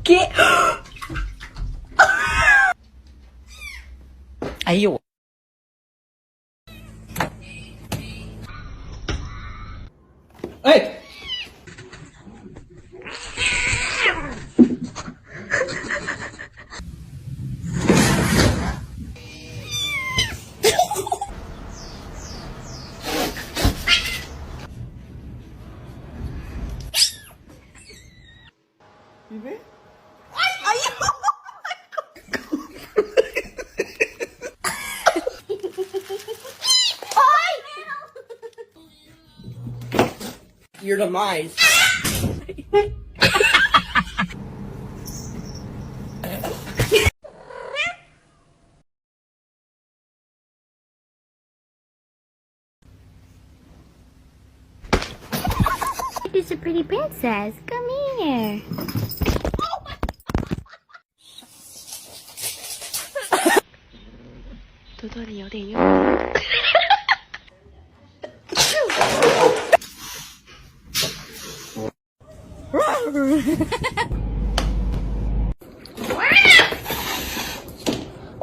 ¿Qué? Ahí yo. ¡Ey! ¿Vive? ¡Ay! ¡Ay! Your demise. It's a pretty princess. Come here.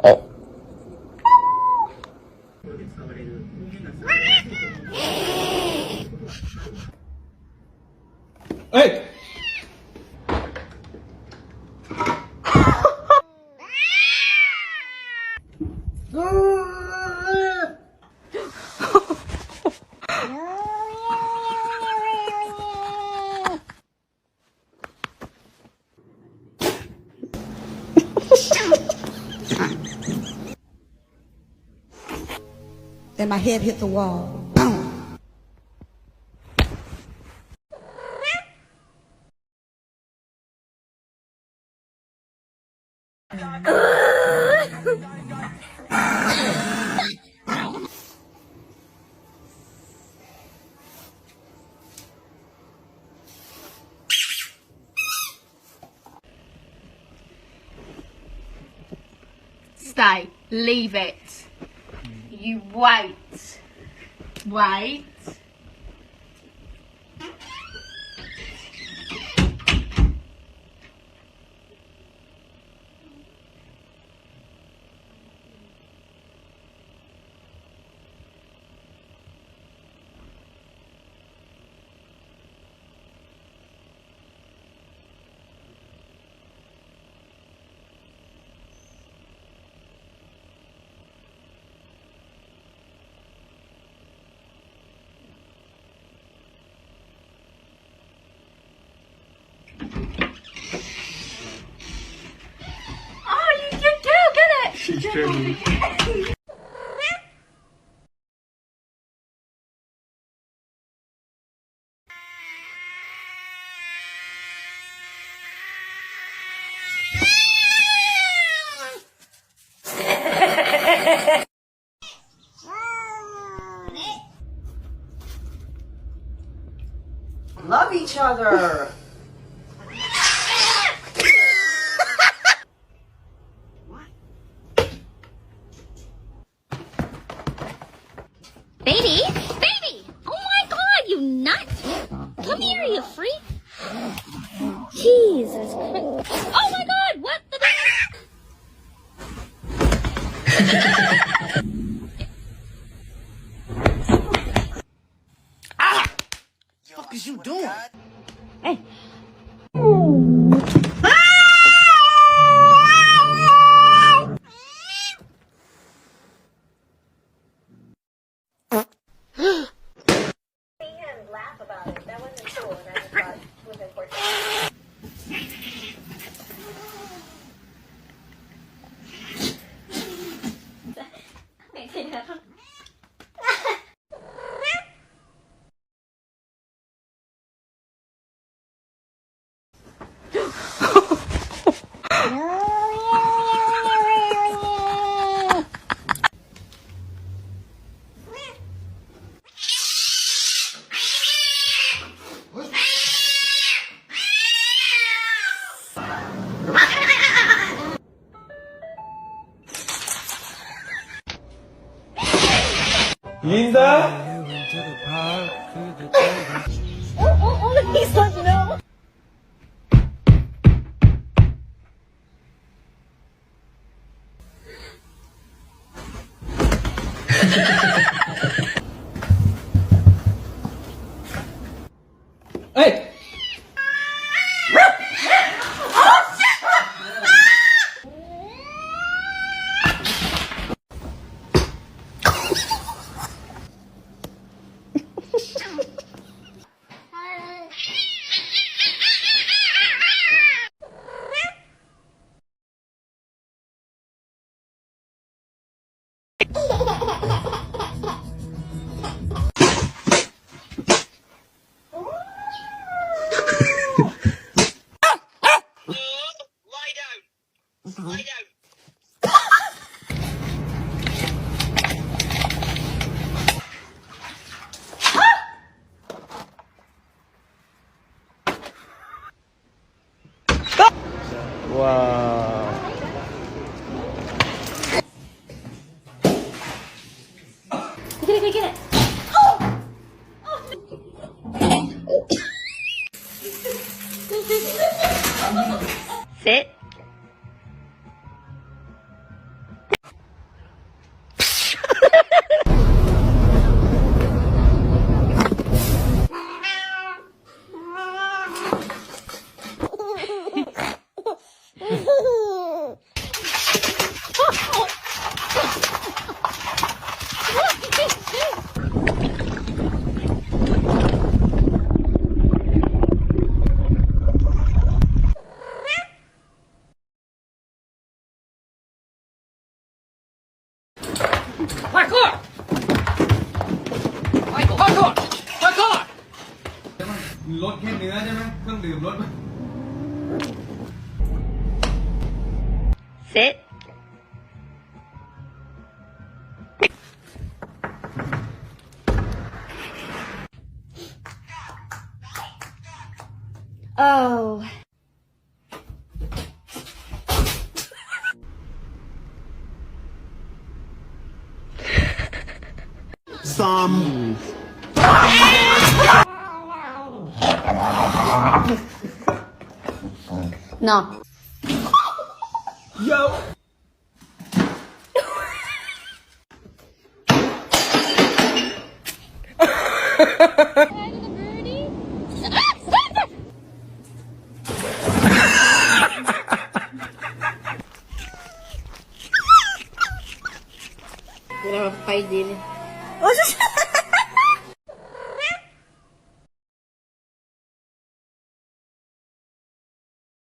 Oh. ¡Ey! Then my head hit the wall. Boom. Stay. Leave it. You wait. Wait. She's German. Love each other. Baby? Baby! Oh my god, you nuts! Come here, you freak! Jesus Christ. Oh my god, what the Ah! What the fuck is you doing? Hey. Linda? Oh, he's like, no. Hey! Wow. Get it, get it. Sit. Parkour! Parkour! Parkour! รถแค่เนื้อใช่ไหมเครื่องดื่มรถ Sit. Oh. Some. No. Yo. Vira o pai dele.